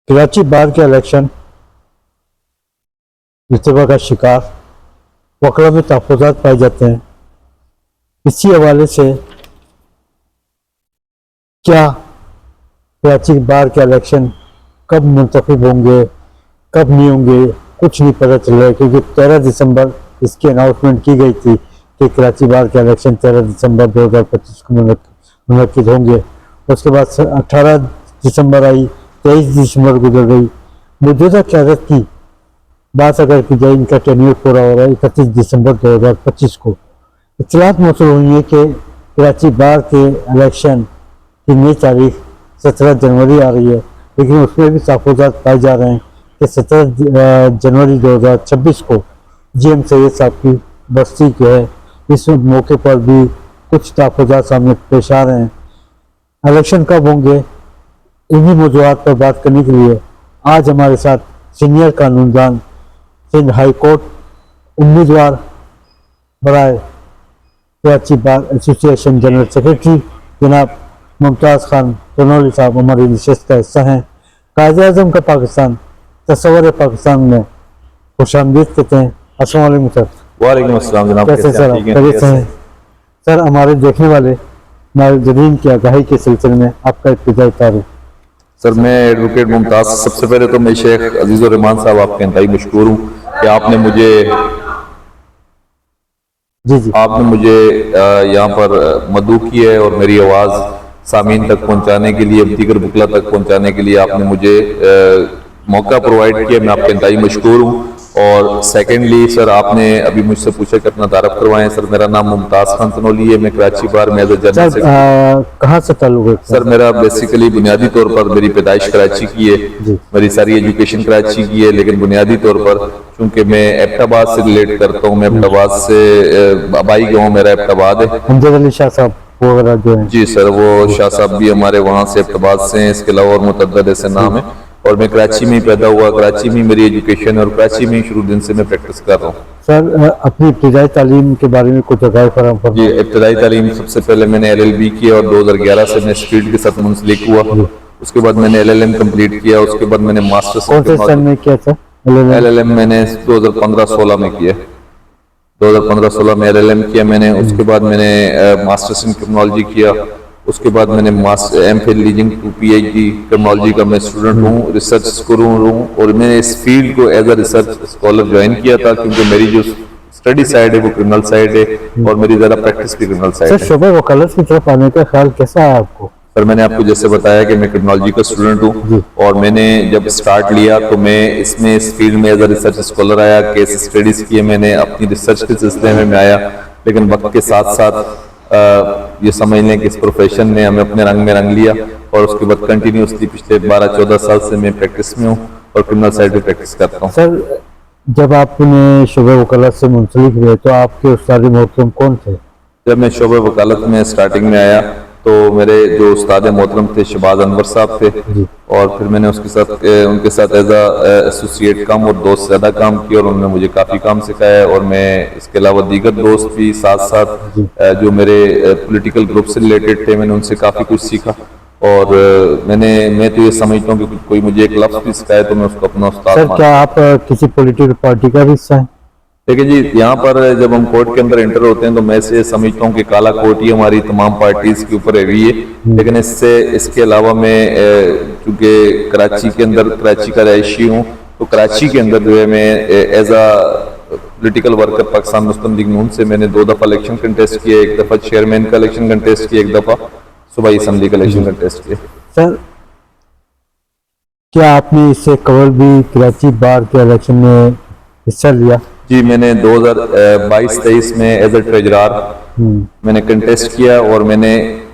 کراچی بار کے الیکشن التوا کا شکار وکلا میں تحفظات پائے جاتے ہیں. اسی حوالے سے کیا کراچی بار کے الیکشن کب منتخب ہوں گے کب نہیں ہوں گے کچھ نہیں پتہ چل رہا ہے، کیونکہ 13 دسمبر اس کی اناؤنسمنٹ کی گئی تھی کہ کراچی بار کے الیکشن 13 دسمبر 2025 کو منعقد ہوں گے. اس کے بعد 18 دسمبر آئی، 23 دسمبر گزر گئی. موجودہ قیادت کی بات اگر کی جائے، ان کا ٹینیور پورا ہو رہا ہے 31 دسمبر 2025 کو. اطلاعات موصول ہوئی ہیں کہ کراچی بار کے الیکشن کی نئی تاریخ 17 جنوری آ رہی ہے، لیکن اس میں بھی تحفظات پائے جا رہے ہیں کہ 17 جنوری 2026 کو جی ایم سید صاحب کی برسی جو ہے، اس موقع پر بھی کچھ تحفظات سامنے پیش آ رہے ہیں. الیکشن کب ہوں گے، انہی موضوعات پر بات کرنے کے لیے آج ہمارے ساتھ سینئر قانون دان، سندھ ہائی کورٹ امیدوار برائے کراچی بار ایسوسی ایشن جنرل سیکرٹری جناب ممتاز خان تنولی صاحب ہماری نشست کا حصہ ہیں. قائد اعظم کا پاکستان تصور پاکستان میں خوش آمدید کہتے ہیں. السلام علیکم سر. وعلیکم السلام جناب. کیسے سر آپ؟ خیریت سے ہیں سر؟ ہمارے دیکھنے والے ناظرین کی آگاہی کے سلسلے میں آپ کا ابتدائی تعارف. سر میں ایڈوکیٹ ممتاز، سب سے پہلے تو میں شیخ عزیز الرحمان صاحب آپ کے انتہائی مشکور ہوں کہ آپ نے مجھے یہاں پر مدعو کیا ہے اور میری آواز سامعین تک پہنچانے کے لیے، دیگر وکلا تک پہنچانے کے لیے آپ نے مجھے موقع پرووائڈ کیا. میں آپ کے انتہائی مشکور ہوں. اور سیکنڈلی سر، آپ نے ابھی مجھ سے پوچھا کہ اپنا تعارف کروائیں. سر میرا نام ممتاز خان تنولی ہے، میں کراچی بار میں ایز اے جنرل سیکرٹری. کہاں سے تعلق ہے سر میرا بیسیکلی بنیادی طور پر میری پیدائش کراچی کی ہے، میری ساری ایجوکیشن کراچی کی ہے، لیکن بنیادی طور پر چونکہ میں ایبٹ آباد سے ریلیٹ کرتا ہوں، میں ایبٹ آباد سے آبائی گاؤں میرا ایبٹ آباد ہے. امجد علی شاہ صاحب وغیرہ جو ہیں؟ جی سر، وہ شاہ صاحب بھی ہمارے وہاں سے ایبٹ آباد سے ہیں. اس کے علاوہ اور متعدد ایسے نام ہیں. اور میں کراچی میں پیدا ہوا، کراچی میں میری ایجوکیشن اور کراچی میں شروع دن سے میں پریکٹس کر رہا ہوں. سر اپنی ابتدائی تعلیم کے بارے میں کچھ عقائد فراہم فرمائیں. جی، ابتدائی تعلیم سب سے پہلے میں نے LLB کیا اور 2011 سے میں اسٹریٹ کے ساتھ منسلک ہوا. اس کے بعد میں نے LLM کمپلیٹ کیا. اس کے بعد میں نے ماسٹرز کون سے سن میں کیا تھا؟ LLM میں نے 2015-16 میں کیا. 2015-16 میں LLM کیا میں نے. اس کے بعد میں نے ماسٹرز ان کرمنالوجی کیا. اس کے بعد میں نے MPhil leading to PhD criminology کا میں اسٹوڈنٹ ہوں، ریسرچ اسکالر ہوں. اور میں نے اس فیلڈ کو as a research scholar join کیا تھا کیونکہ میری جو اسٹڈی سائڈ ہے وہ کرمنل سائڈ ہے اور میری زیادہ پریکٹس بھی کرمنل سائڈ ہے. سر شعبہ وکالت کی طرف آنے کا خیال کیسا ہے آپ کو؟ سر میں نے آپ کو جیسے بتایا کہ میں کرمنالوجی کا اسٹوڈنٹ ہوں اور میں نے جب اسٹارٹ لیا تو میں اس فیلڈ میں ایز اے ریسرچ اسکالر آیا، کیس اسٹڈیز کیے میں نے، اپنی ریسرچ کے سلسلے میں آیا. لیکن وقت کے ساتھ ساتھ یہ سمجھ لیں کہ اس پروفیشن نے ہمیں اپنے رنگ میں رنگ لیا اور اس کے بعد کنٹینیوسلی پچھلے 12-14 سال سے میں پریکٹس میں ہوں اور کرمنل سائڈ پہ پریکٹس کرتا ہوں. سر جب آپ نے شعبہ وکالت سے منسلک ہوئے تو آپ کے استاد محترم کون تھے؟ جب میں شعبہ وکالت میں سٹارٹنگ میں آیا تو میرے جو استاد محترم تھے شہباز انور صاحب تھے. اور پھر میں نے ان کے ساتھ ایز اے ایسوسیٹ کام اور دوست زیادہ کام کیا اور انہوں نے مجھے کافی کام سکھایا. اور میں اس کے علاوہ دیگر دوست بھی ساتھ ساتھ جو میرے پولیٹیکل گروپ سے ریلیٹڈ تھے، میں نے ان سے کافی کچھ سیکھا. اور میں تو یہ سمجھتا ہوں کہ کوئی مجھے ایک لفظ بھی سکھائے تو میں اس کو اپنا استاد مانتا ہوں. سر کیا آپ کسی پولیٹیکل پارٹی کا بھی حصہ ہیں؟ دیکھیں جی، یہاں پر جب ہم کورٹ کے اندر انٹر ہوتے ہیں تو میں سے سمجھتا ہوں کہ کالا کوٹ ہی ہماری تمام پارٹیز کے اوپر ہیوی ہے. لیکن اس کے علاوہ میں چونکہ کراچی کا رہائشی ہوں تو کراچی کے اندر جو ہے میں as a political worker Pakistan Muslim League Noon سے میں نے 2 دفعہ الیکشن کنٹیسٹ کیا. ایک دفعہ چیئرمین کا الیکشن کنٹیسٹ کیا، ایک دفعہ صوبائی اسمبلی کا الیکشن کنٹیسٹ کیا. سر کیا آپ نے اس سے قبل بھی کراچی بار کے الیکشن میں حصہ لیا؟ جی، میں نے 2022-23 میں ایز اے ٹریجرار میں نے کنٹیسٹ کیا اور میں نے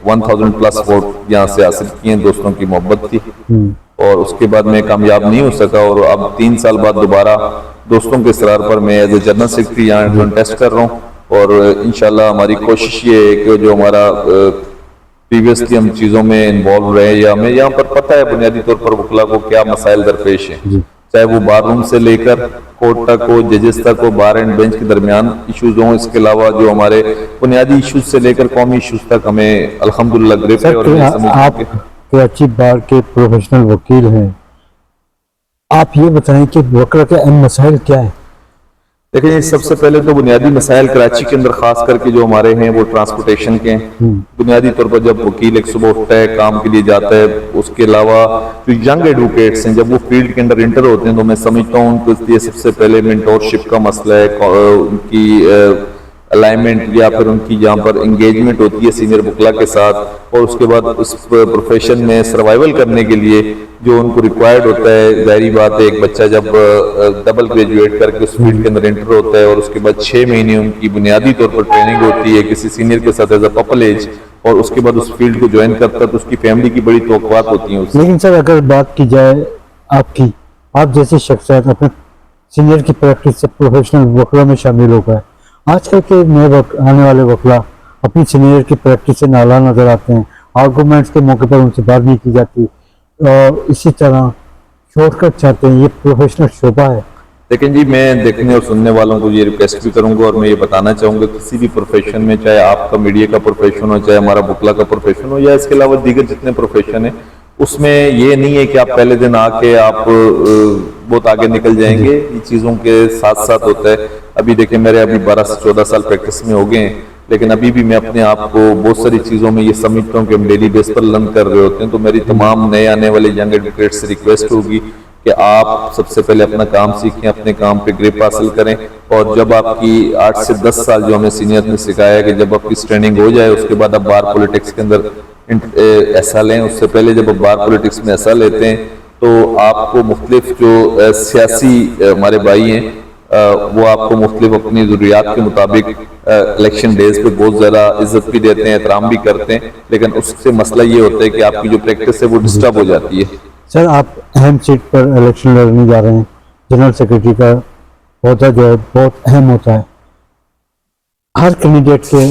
1000+ ووٹ یہاں سے حاصل کیے. دوستوں کی محبت تھی اور اس کے بعد میں کامیاب نہیں ہو سکا. اور اب 3 سال بعد دوبارہ دوستوں کے اصرار پر میں ایز اے جنرل سیکرٹری یہاں کنٹیسٹ کر رہا ہوں. اور انشاءاللہ ہماری کوشش یہ ہے کہ جو ہمارا پریویسلی ہم چیزوں میں انوالو رہے یا ہمیں یہاں پر پتہ ہے بنیادی طور پر وکلا کو کیا مسائل درپیش ہیں، چاہے وہ بار روم سے لے کر کورٹ تک ہو، ججز تک ہو، بار اینڈ بینچ کے درمیان ایشوز ہوں. اس کے علاوہ جو ہمارے بنیادی ایشوز سے لے کر قومی ایشوز تک ہمیں الحمدللہ گرفت ہے. اور آپ کراچی بار کے پروفیشنل وکیل ہیں، آپ یہ بتائیں کہ وکلا کے اہم مسائل کیا ہیں؟ دیکھیں سب سے پہلے تو بنیادی مسائل کراچی کے اندر خاص کر کے جو ہمارے ہیں وہ ٹرانسپورٹیشن کے ہیں. بنیادی طور پر جب وکیل ایک صبح اٹھتا ہے کام کے لیے جاتا ہے، اس کے علاوہ جو ینگ ایڈوکیٹس ہیں جب وہ فیلڈ کے اندر انٹر ہوتے ہیں تو میں سمجھتا ہوں ان کو اس لیے سب سے پہلے مینٹورشپ کا مسئلہ ہے، ان کی الائنمنٹ یا پھر ان کی جہاں پر انگیجمنٹ ہوتی ہے سینئر وکلا کے ساتھ، اور اس کے بعد اس پروفیشن میں سروائیول کرنے کے لیے جو ان کو ریکوائرڈ ہوتا ہے. ظاہری بات ہے ایک بچہ جب ڈبل گریجویٹ کر کے اس فیلڈ کے اندر انٹر ہوتا ہے اور اس کے بعد 6 مہینے ان کی بنیادی طور پر ٹریننگ ہوتی ہے کسی سینئر کے ساتھ ایز اے کپل ایج، اور اس کے بعد اس فیلڈ کو جوائن کرتا ہے تو اس کی فیملی کی بڑی توقعات ہوتی ہیں. لیکن سر اگر بات کی جائے آپ جیسی شخصیت اپنے سینئر کی پریکٹس سے پروفیشنل وکلا میں شامل ہو گئے، آج کل کے نئے آنے والے وکلا اپنی سینئر کی پریکٹس سے نالا نظر آتے ہیں، آرگومنٹس کے موقع پر ان سے بات نہیں کی جاتی اور اسی طرح شارٹ کٹ چاہتے ہیں. یہ پروفیشنل شعبہ ہے. لیکن جی میں دیکھنے اور سننے والوں کو یہ ریکویسٹ بھی کروں گا اور میں یہ بتانا چاہوں گا کسی بھی پروفیشن میں، چاہے آپ کا میڈیا کا پروفیشن ہو، چاہے ہمارا وکلا کا پروفیشن ہو، یا اس کے علاوہ دیگر جتنے پروفیشن ہیں، اس میں یہ نہیں ہے کہ آپ پہلے دن آ کے آپ بہت آگے نکل جائیں گے. یہ چیزوں کے ساتھ ساتھ ہوتا ہے. ابھی دیکھیں میرے ابھی 12 سے 14 سال پریکٹس میں ہو گئے ہیں، لیکن ابھی بھی میں اپنے آپ کو بہت ساری چیزوں میں یہ سمجھتا ہوں کہ ہم ڈیلی بیس پر لرن کر رہے ہوتے ہیں. تو میری تمام نئے آنے والے ینگ ایڈوکیٹ سے ریکویسٹ ہوگی کہ آپ سب سے پہلے اپنا کام سیکھیں، اپنے کام پہ گرپ حاصل کریں، اور جب آپ کی 8 سے 10 سال جو ہمیں سینئر نے سکھایا ہے کہ جب آپ کی ٹریننگ ہو جائے اس کے بعد آپ بار پولیٹکس کے اندر ایسا لیں. اس سے پہلے جب آپ بار پولیٹکس میں ایسا لیتے ہیں تو آپ کو مختلف جو سیاسی ہمارے بھائی ہیں وہ آپ کو مختلف اپنی ضروریات کے مطابق الیکشن ڈیز پہ بہت زیادہ عزت بھی دیتے ہیں، احترام بھی کرتے ہیں، لیکن اس سے مسئلہ یہ ہوتا ہے کہ آپ کی جو پریکٹس ہے وہ ڈسٹرب ہو جاتی ہے. سر آپ اہم سیٹ پر الیکشن لڑنے جا رہے ہیں، جنرل سیکرٹری کا عہدہ جو ہے بہت اہم ہوتا ہے. ہر کینڈیڈیٹ کے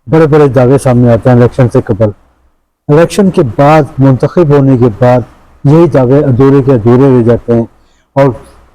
بڑے بڑے دعوے سامنے آتے ہیں الیکشن سے قبل، الیکشن کے بعد منتخب ہونے کے بعد یہی دعوے ادھورے کے ادھورے رہ جاتے ہیں اور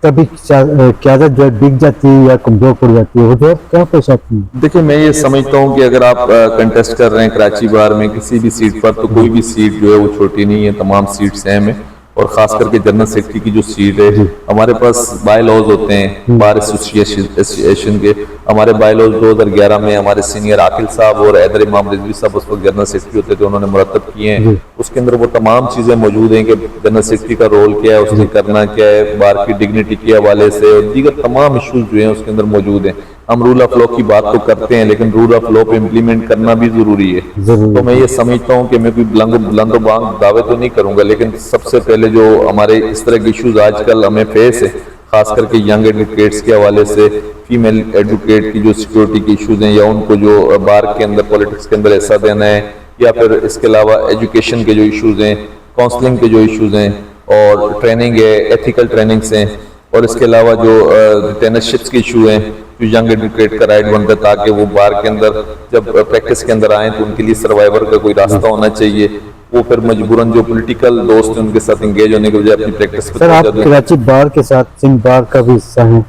کبھی قیادت جو ہے بک جاتی ہے یا کمزور پڑ جاتی ہے. وہ جو کیا پیش آتی ہے؟ دیکھیں میں یہ سمجھتا ہوں کہ اگر آپ کنٹیسٹ کر رہے ہیں کراچی بار میں کسی بھی سیٹ پر تو کوئی بھی سیٹ جو ہے وہ چھوٹی نہیں ہے، تمام سیٹس اہم ہیں. اور خاص کر کے جنرل سیکرٹری کی جو سیٹ ہے، ہمارے پاس بائی لاز ہوتے ہیں بار ایسوسیشن کے. ہمارے بائی لاز 2011 میں ہمارے سینئر عاقل صاحب اور حیدر امام رضوی صاحب اس وقت جنرل سیکرٹری ہوتے تھے، انہوں نے مرتب کیے ہیں. اس کے اندر وہ تمام چیزیں موجود ہیں کہ جنرل سیکرٹری کا رول کیا ہے، اس نے کرنا کیا ہے، بار کی ڈگنیٹی کے حوالے سے اور دیگر تمام ایشوز جو ہیں اس کے اندر موجود ہیں. ہم رول آف لا کی بات تو کرتے ہیں لیکن رول آف لا پہ امپلیمنٹ کرنا بھی ضروری ہے. تو میں یہ سمجھتا ہوں کہ میں کوئی بلند و بانگ دعوے تو نہیں کروں گا، لیکن سب سے پہلے جو ہمارے اس طرح کے ایشوز آج کل ہمیں فیس ہے، خاص کر کے ینگ ایڈوکیٹس کے حوالے سے، فیمیل ایڈوکیٹ کی جو سیکیورٹی کے ایشوز ہیں، یا ان کو جو بار کے اندر پولیٹکس کے اندر حصہ دینا ہے، یا پھر اس کے علاوہ ایجوکیشن کے جو ایشوز ہیں، کاؤنسلنگ کے جو ایشوز ہیں، اور ٹریننگ ہے، ایتھیکل ٹریننگز ہیں، اور اس کے علاوہ جو ریٹینرشپس کے ایشو ہیں جو ینگ ایڈوکیٹ کا رائٹ بنتا ہے تاکہ وہ بار کے اندر جب پریکٹس کے اندر آئیں تو ان کے لیے سروائیور کا کوئی راستہ ہونا چاہیے. وہ پھر مجبوراً جو پولیٹیکل دوست ہیں ان کے ساتھ انگیج ہونے کے بجائے اپنی پریکٹس سر آپ کراچی بار کے ساتھ سندھ بار کا بھی حصہ ہیں.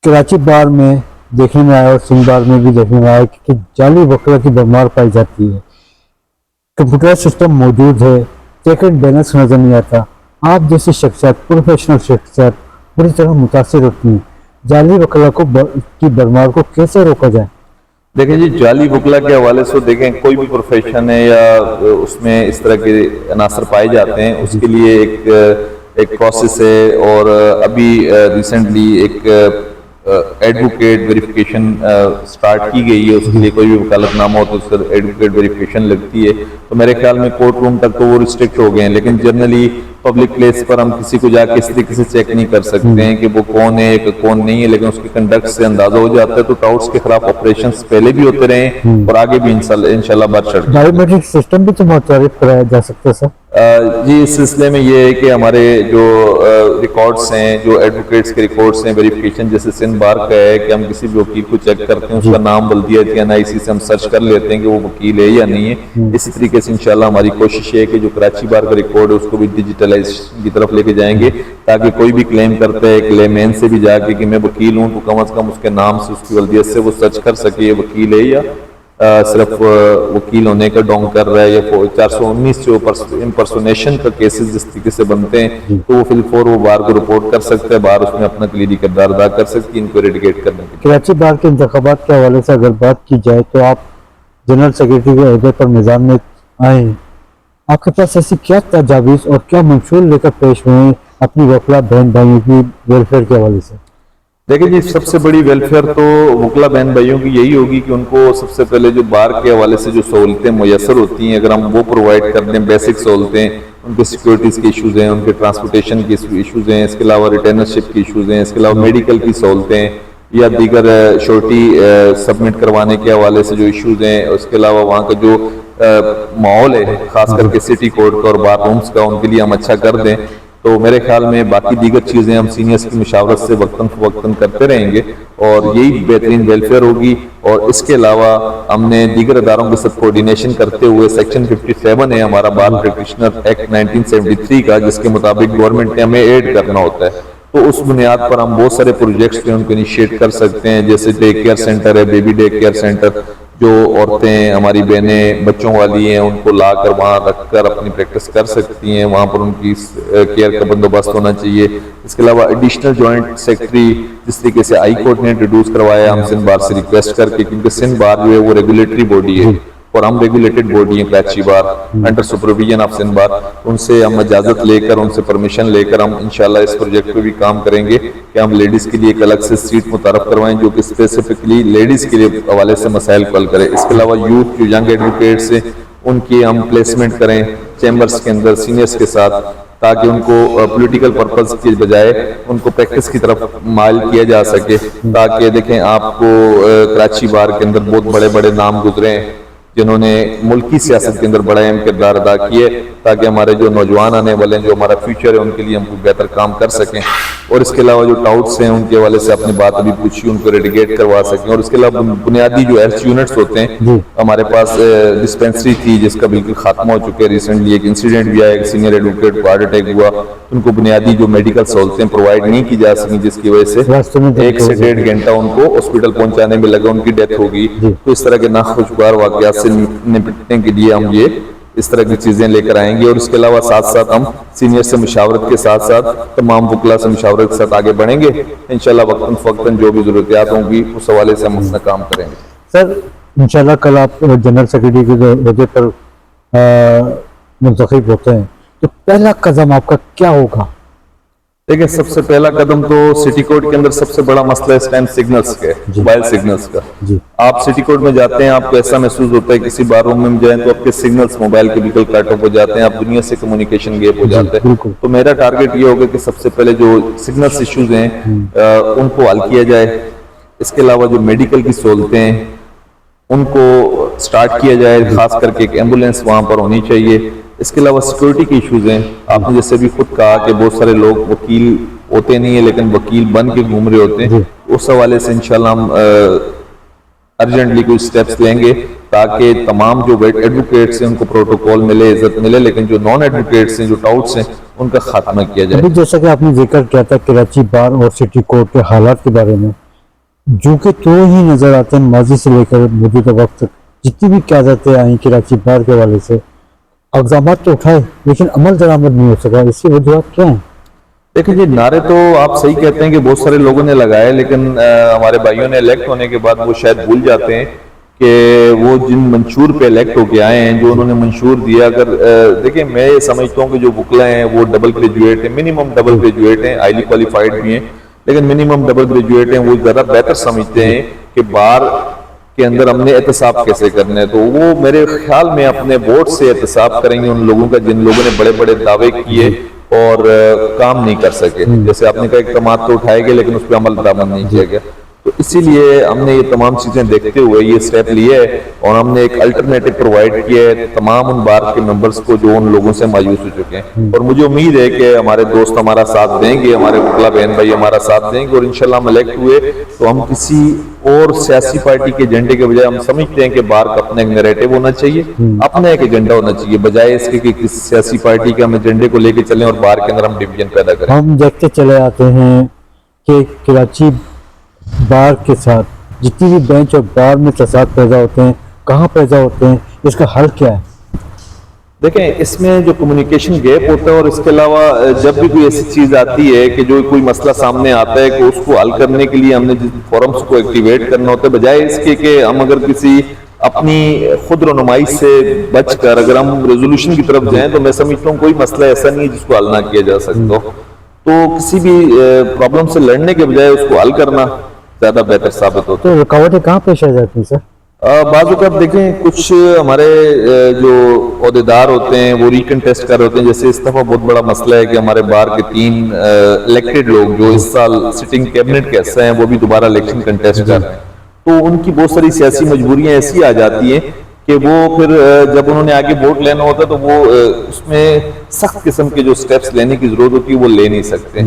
کراچی بار میں دیکھنے میں آیا اور سندھ بار میں بھی دیکھنے میں آیا کہ جعلی وکلا کی بھرمار پائی جاتی ہے. کمپیوٹر سسٹم موجود ہے، چیک اینڈ بیلنس نظر نہیں آتا. آپ جیسی شخصیت، پروفیشنل شخصیت بری طرح متاثر ہوتی ہیں. جعلی وکلا کی بھرمار کو کیسے روکا جائے؟ دیکھیں جی جعلی وکلا کے حوالے سے دیکھیں کوئی بھی پروفیشن ہے یا اس میں اس طرح کے عناصر پائے جاتے ہیں، اس کے لیے ایک پروسیس ہے. اور ابھی ریسنٹلی ایک ایڈوکیٹ ویریفیکیشن سٹارٹ کی گئی ہے. اس کے لیے کوئی بھی وکالت نامہ ہو تو اس پر ایڈوکیٹ ویریفیکیشن لگتی ہے. تو میرے خیال میں کورٹ روم تک تو وہ ریسٹرکٹ ہو گئے ہیں، لیکن جنرلی پبلک پلیس پر ہم کسی کو جا کے اس طریقے سے چیک نہیں کر سکتے ہیں کہ وہ کون ہے کہ کون نہیں ہے، لیکن اس کے کنڈکٹ سے اندازہ ہو جاتا ہے. تو ٹاؤٹس کے خلاف آپریشنز پہلے بھی ہوتے رہے ہیں اور آگے بھی انشاءاللہ بڑھ چڑھ. بایو میٹرک سسٹم بھی تو متعارف کرایا جا سکتا ہے سر. جی اس سلسلے میں یہ ہے کہ ہمارے جو ریکارڈز ہیں، جو ایڈوکیٹس کے ریکارڈز ہیں ویریفیکیشن، جیسے سندھ بار کا ہے کہ ہم کسی بھی وکیل کو چیک کرتے ہیں، اس کا نام بلدیت یا NIC سے ہم سرچ کر لیتے ہیں کہ وہ وکیل ہے یا نہیں ہے. اسی طریقے سے انشاءاللہ ہماری کوشش ہے کہ جو کراچی بار کا ریکارڈ ہے اس کو بھی ڈیجیٹلائزیشن کی طرف لے کے جائیں گے، تاکہ کوئی بھی کلیم کرتا ہے کلیمین سے بھی جا کے کہ میں وکیل ہوں تو کم از کم اس کے نام سے، اس کی بلدیت سے وہ سرچ کر سکے یہ وکیل ہے یا صرف وکیل ہونے کا ڈونگ کر رہا ہے یا 419 جو امپرسونیشن کا کیسز جس طریقے سے بنتے ہیں تو وہ فی الفور وہ بار کو رپورٹ کر سکتا ہے، بار اس میں اپنا کلیدی کردار ادا کر سکتی ہے ان کو ایریڈیکیٹ کرنے کے لیے۔ کراچی بار کے انتخابات کے حوالے سے اگر بات کی جائے تو آپ جنرل سیکرٹری کے عہدے پر میدان میں آئے ہیں، آپ کے پاس ایسی کیا تجاویز اور کیا منشور لے کر پیش ہوئے ہیں اپنی وکلا بہن بھائیوں کی ویلفیئر کے حوالے سے؟ دیکھیں جی، سب سے بڑی ویلفیئر تو وکلا بہن بھائیوں کی یہی ہوگی کہ ان کو سب سے پہلے جو بار کے حوالے سے جو سہولتیں میسر ہوتی ہیں اگر ہم وہ پرووائڈ کر دیں، بیسک سہولتیں، ان کے سیکورٹیز کے ایشوز ہیں، ان کے ٹرانسپورٹیشن کے ایشوز ہیں، اس کے علاوہ ریٹرنرشپ کے ایشوز ہیں، اس کے علاوہ میڈیکل کی سہولتیں یا دیگر شورٹی سبمٹ کروانے کے حوالے سے جو ایشوز ہیں، اس کے علاوہ وہاں کا جو ماحول ہے خاص کر کے سٹی کورٹ کا اور بار رومز کا، ان کے لیے ہم اچھا کر دیں تو میرے خیال میں باقی دیگر چیزیں ہم سینئرز کی مشاورت سے وقتاً فوقتاً کرتے رہیں گے اور یہی بہترین ویلفیئر ہوگی۔ اور اس کے علاوہ ہم نے دیگر اداروں کے ساتھ کوارڈینیشن کرتے ہوئے سیکشن 57 ہے ہمارا بار پریکٹیشنر ایکٹ 1973 کا، جس کے مطابق گورنمنٹ نے ہمیں ایڈ کرنا ہوتا ہے، تو اس بنیاد پر ہم بہت سارے پروجیکٹس جو ان کو انیشیٹ کر سکتے ہیں، جیسے ڈے کیئر سینٹر ہے، بیبی ڈے کیئر سینٹر، جو عورتیں ہماری بہنیں بچوں والی ہیں ان کو لا کر وہاں رکھ کر اپنی پریکٹس کر سکتی ہیں، وہاں پر ان کی کیئر کا بندوبست ہونا چاہیے۔ اس کے علاوہ ایڈیشنل جوائنٹ سیکرٹری جس طریقے سے ہائی کورٹ نے انٹروڈیوس کروایا ہم سندھ بار سے ریکویسٹ کر کے، کیونکہ سندھ بار جو ہے وہ ریگولیٹری باڈی ہے اور ہم ریگولیٹڈ باڈی ہیں کراچی بار انڈر سپرویژن آف سندھ بار، ان سے ہم اجازت لے کر ان سے پرمیشن لے کر ہم انشاءاللہ اس پروجیکٹ پہ بھی کام کریں گے کہ ہم لیڈیز کے لیے ایک الگ سے سیٹ متعارف کروائیں جو کہ اسپیسیفکلی لیڈیز کے لیے حوالے سے مسائل کو حل کرے۔ اس کے علاوہ یوتھ جو ینگ ایڈوکیٹس ہیں ان کی ہم پلیسمنٹ کریں چیمبرز کے اندر سینئرز کے ساتھ، تاکہ ان کو پولیٹیکل پرپز کی بجائے ان کو پریکٹس کی طرف مائل کیا جا سکے، تاکہ دیکھیں آپ کو کراچی بار کے اندر بہت بڑے بڑے نام گزرے ہیں جنہوں نے ملکی سیاست کے اندر بڑا اہم کردار ادا کیے، تاکہ ہمارے جو نوجوان آنے والے ہیں جو ہمارا فیوچر ہے ان کے لیے ہم کو بہتر کام کر سکیں، اور اس کے علاوہ جو ٹاؤٹس ہیں ان کے حوالے سے اپنی بات ابھی پوچھی ان کو ریڈیگیٹ کروا سکیں، اور اس کے علاوہ بنیادی جو ہیلتھ یونٹس ہوتے ہیں ہمارے پاس ڈسپینسری تھی جس کا بالکل خاتمہ ہو چکے، ریسنٹلی ایک انسیڈنٹ بھی آیا، ایک سینئر ایڈوکیٹ کو ہارٹ اٹیک ہوا، ان کو بنیادی جو میڈیکل سہولتیں پرووائڈ نہیں کی جا سکیں جس کی وجہ سے 1 سے 1.5 گھنٹہ ان کو ہاسپٹل پہنچانے میں لگا، ان کی ڈیتھ ہوگی۔ تو اس طرح کے ناخوشگوار واقعات سے نپٹنے کے لیے ہم یہ اس طرح کی چیزیں لے کر آئیں گے، اور اس کے علاوہ ساتھ ساتھ ہم سینئر سے مشاورت کے ساتھ ساتھ تمام وکلا سے مشاورت کے ساتھ آگے بڑھیں گے انشاءاللہ، وقتاً فوقتاً جو بھی ضرورتیات ہوں گی اس حوالے سے ہم اپنا کام کریں گے۔ سر انشاءاللہ کل آپ جنرل سیکرٹری کے عہدے پر منتخب ہوتے ہیں تو پہلا قدم آپ کا کیا ہوگا؟ دیکھیں، سب سے پہلا قدم تو سٹی کوڈ کے اندر سب سے بڑا مسئلہ اس ٹائم سگنلز کا ہے، موبائل سگنلز کا۔ آپ سٹی کوڈ میں جاتے ہیں، آپ کو ایسا محسوس ہوتا ہے کسی بار روم میں جائیں تو آپ کے سگنلز موبائل کے بالکل کٹ آف ہو جاتے ہیں، آپ دنیا سے کمیونیکیشن گیپ ہو جاتا ہے۔ تو میرا ٹارگٹ یہ ہوگا کہ سب سے پہلے جو سگنلز ایشوز ہیں ان کو حل کیا جائے، اس کے علاوہ جو میڈیکل کی سہولتیں ہیں ان کو سٹارٹ کیا جائے، خاص کر کے ایک ایمبولینس وہاں پر ہونی چاہیے۔ اس کے علاوہ سیکورٹی کے ایشوز ہیں، آپ نے جیسے بھی خود کہا کہ بہت سارے لوگ وکیل ہوتے نہیں ہیں لیکن وکیل بن کے گھوم رہے ہوتے ہیں، اس حوالے سے انشاءاللہ ہم ارجنٹلی کوئی سٹیپس لیں گے تاکہ تمام جو ایڈوکیٹس ہیں ان کو پروٹوکول ملے، عزت ملے، لیکن جو نان ایڈوکیٹس ہیں، جو ٹاؤٹس ہیں، ان کا خاتمہ کیا جائے۔ ابھی جیسا کہ آپ نے ذکر کیا تھا کراچی بار اور سٹی کورٹ کے حالات کے بارے میں، جو کہ تو ہی نظر آتے ہیں ماضی سے لے کر موجودہ وقت تک جتنی بھی قیادتیں آئیں کراچی بار کے حوالے سے، اقدامات تو اٹھائے لیکن عمل درآمد نہیں ہو سکا، اس کی وجوہات کیا ہیں؟ دیکھیں جی، نعرے تو آپ صحیح کہتے ہیں کہ بہت سارے لوگوں نے لگائے، لیکن ہمارے بھائیوں نے الیکٹ ہونے کے بعد وہ شاید بھول جاتے ہیں کہ وہ جن منشور پہ الیکٹ ہو کے آئے ہیں، جو انہوں نے منشور دیا، اگر دیکھیں میں یہ سمجھتا ہوں کہ جو وکلا ہیں وہ ڈبل گریجویٹ ہیں، منیمم ڈبل گریجویٹ ہیں، ہائیلی کوالیفائڈ بھی ہیں، لیکن منیمم ڈبل گریجویٹ ہیں، وہ زیادہ بہتر سمجھتے ہیں کہ بار کے اندر ہم نے احتساب کیسے کرنا ہے، تو وہ میرے خیال میں اپنے ووٹ سے احتساب کریں گے ان لوگوں کا جن لوگوں نے بڑے بڑے دعوے کیے اور کام نہیں کر سکے۔ جیسے آپ نے کہا اقدامات تو اٹھائے گئے لیکن اس پہ عمل درآمد نہیں کیا گیا، تو اسی لیے ہم نے یہ تمام چیزیں دیکھتے ہوئے یہ سٹیپ لیے ہے اور ہم نے ایک الٹرنیٹو پرووائڈ کیا ہے تمام ان بار کے ممبرز کو جو ان لوگوں سے مایوس ہو چکے ہیں، اور مجھے امید ہے کہ ہمارے دوست ہمارا ساتھ دیں گے، ہمارے وکلا بہن بھائی ہمارا ساتھ دیں گے، اور انشاءاللہ ہم الیکٹ ہوئے تو ہم کسی اور سیاسی پارٹی کے ایجنڈے کے بجائے ہم سمجھتے ہیں کہ بار کا اپنا ایک نیریٹو ہونا چاہیے، اپنا ایک ایجنڈا ہونا چاہیے، بجائے اس کے کہ کسی سیاسی پارٹی کے ہم ایجنڈے کو لے کے چلیں اور بار کے اندر ہم ڈویژن پیدا کریں۔ ہم دیکھتے چلے آتے ہیں کہ کراچی بار کے ساتھ جتنی بھی بینچ اور بار میں فساد پیدا ہوتے ہیں کہاں پیدا ہوتے ہیں, اس کا حل کیا ہے؟ دیکھیں اس میں جو کمیونیکیشن گیپ ہوتا ہے اور اس کے علاوہ جب بھی کوئی ایسی چیز آتی ہے کہ جو کوئی مسئلہ سامنے آتا ہے کہ اس کو حل کرنے کے لیے ہم نے جس فورمز کو ایکٹیویٹ کرنا ہوتا ہے, بجائے اس کے کہ ہم اگر کسی اپنی خود رونمائی سے بچ کر اگر ہم ریزولوشن کی طرف جائیں تو میں سمجھتا ہوں کوئی مسئلہ ایسا نہیں ہے جس کو حل نہ کیا جا سکتا ہو. تو کسی بھی پرابلم سے لڑنے کے بجائے اس کو حل کرنا زیادہ بہتر ثابت ہوتا ہے. تو رکاوٹیں کہاں پیش آ جاتی ہیں سر؟ بعض اوقات دیکھیں کچھ ہمارے جو عہدیدار ہوتے ہیں وہ ریکنٹیسٹ کر رہے ہوتے ہیں. جیسے اس دفعہ بہت بڑا مسئلہ ہے کہ ہمارے بار کے 3 الیکٹڈ لوگ جو اس سال سٹنگ کیبنٹ کے حصہ ہیں وہ بھی دوبارہ الیکشن کنٹیسٹ کر رہے ہیں. تو ان کی بہت ساری سیاسی مجبوریاں ایسی آ جاتی ہیں کہ وہ پھر جب انہوں نے آگے ووٹ لینا ہوتا ہے تو وہ اس میں سخت قسم کے جو سٹیپس لینے کی ضرورت ہوتی ہے وہ لے نہیں سکتے.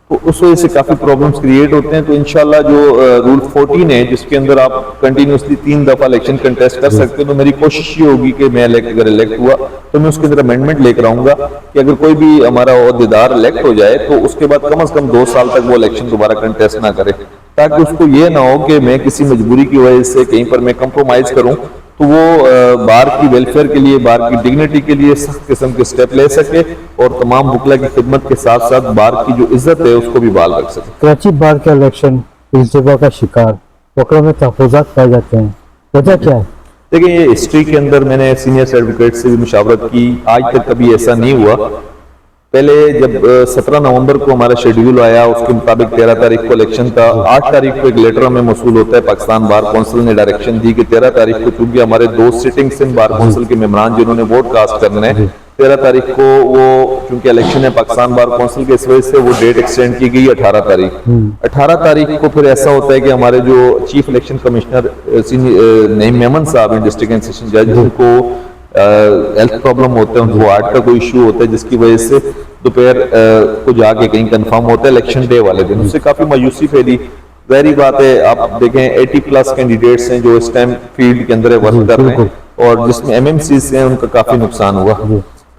تو اس وجہ سے کافی پرابلمز کریٹ ہوتے ہیں. تو انشاءاللہ جو رول 14 ہے جس کے اندر آپ کنٹینیوسلی 3 دفعہ الیکشن کنٹیسٹ کر سکتے ہیں, تو میری کوشش یہ ہوگی کہ میں اگر الیکٹ ہوا تو میں اس کے اندر امینڈمنٹ لے کر آؤں گا کہ اگر کوئی بھی ہمارا عہدیدار الیکٹ ہو جائے تو اس کے بعد کم از کم 2 سال تک وہ الیکشن دوبارہ کنٹیسٹ نہ کرے, تاکہ اس کو یہ نہ ہو کہ میں کسی مجبوری کی وجہ سے کہیں پر میں کمپرومائز کروں تو وہ بار کی ویلفیئر کے لیے, بار کی ڈگنیٹی کے لیے سخت قسم کے سٹیپ لے سکے اور تمام وکلا کی خدمت کے ساتھ ساتھ بار کی جو عزت ہے اس کو بھی بحال رکھ سکے. کراچی بار کا الیکشن التوا کا شکار, وکلا میں تحفظات پائے جاتے ہیں, وجہ کیا ہے؟ دیکھیں یہ ہسٹری کے اندر میں نے سینئر ایڈوکیٹ سے بھی مشاورت کی, آج تک کبھی ایسا نہیں ہوا. پہلے جب 17 نومبر کو ہمارا شیڈیول آیا اس کے مطابق 13 تاریخ کو الیکشن تھا. 8 تاریخ کو ایک لیٹر ہمیں موصول ہوتا ہے, پاکستان بار کونسل نے ڈائریکشن دی کہ 13 تاریخ کو چونکہ ہمارے 2 سٹنگ سندھ بار کونسل کے ممبران جنہوں نے ووٹ کاسٹ کرنے ہیں 13 تاریخ کو وہ چونکہ الیکشن ہے پاکستان بار کونسل کے, اس وجہ سے وہ ڈیٹ ایکسٹینڈ کی گئی 18 تاریخ. 18 تاریخ کو پھر ایسا ہوتا ہے کہ ہمارے جو چیف الیکشن کمشنر نعیم میمن صاحب ہیں ڈسٹرکٹ اینڈ سیشن جج, ان کو ہیلتھ پرابلم ہوتا ہے, ان کو ہارٹ کا کوئی ایشو ہوتا ہے جس کی وجہ سے دوپہر کو جا کے کہیں کنفرم ہوتا ہے الیکشن ڈے والے دن. اس سے کافی مایوسی پھیلی. ظاہری بات ہے آپ دیکھیں 80+ کینڈیڈیٹس ہیں جو اس ٹائم فیلڈ کے اندر ورک کر رہے ہیں اور جس میں MMCs ہیں ان کا کافی نقصان ہوا.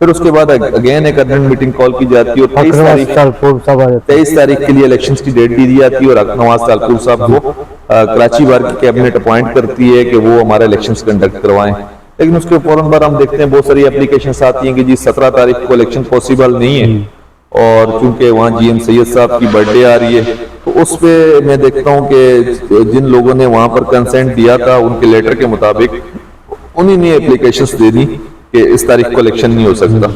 پھر اس کے بعد اگین ایک ارجنٹ میٹنگ کال کی جاتی ہے اور 23 تاریخ کے لیے الیکشنز کی ڈیٹ دی جاتی ہے اور نواز تالپور صاحب کو کراچی بار کی کیبنٹ اپوائنٹ کرتی ہے کہ وہ ہمارا الیکشنز کنڈکٹ کروائیں. لیکن اس کے فوراً بعد ہم دیکھتے ہیں بہت ساری اپلیکیشنز آتی ہیں کہ جی 17 تاریخ کو الیکشن پاسبل نہیں ہے اور چونکہ وہاں جی ایم سید صاحب کی برتھ ڈے آ رہی ہے. تو اس پہ میں دیکھتا ہوں کہ جن لوگوں نے وہاں پر کنسنٹ دیا تھا ان کے لیٹر کے مطابق انہی نے اپلیکیشنز دے دی کہ اس تاریخ کو الیکشن نہیں ہو سکتا.